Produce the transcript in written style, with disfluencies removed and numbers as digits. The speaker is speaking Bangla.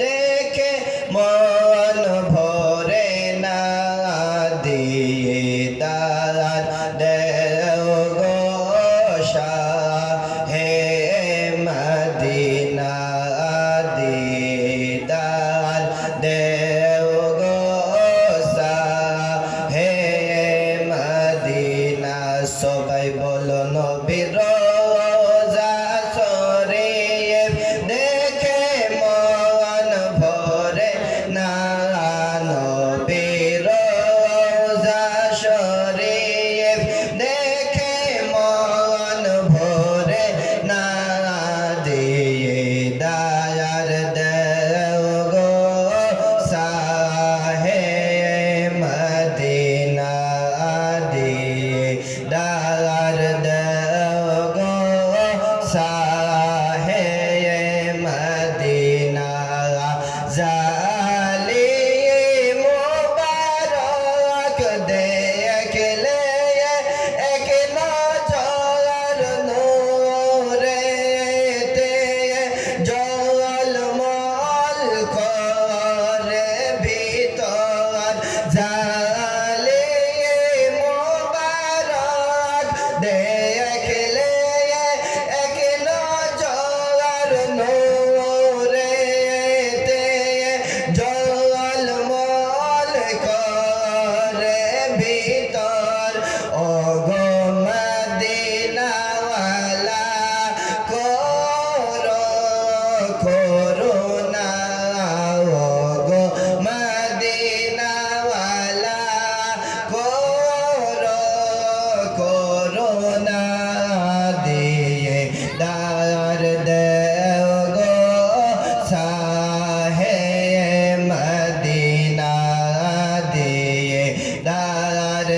দেখে মন ভরে না দিয়ে দাঁড় দেও গো শাহে মদিনা দিদার দেও গো শাহে মদিনা সবাই বলো নবীর রোজা শরীফ দেখে মন ভরে না নবীর রোজা শরীফ দেখে মন ভরে না দিয়ে দায়ার দেও গো শাহে মদিনা দিয়ে দায়ার দেও গো শাহে মদিনা জালি মুবারক দেখলে এক নজর নূরেতে জলমল করে ভিতর জালি মুবারক দেখলে এক নজর নূরেতে জলমল করে ভিতর ও গো মদিনাওয়ালা করো করুণা ও গো মদিনাওয়ালা করো করুণা দিয়ে দার দেও গো শাহে মদিনা দিয়ে দার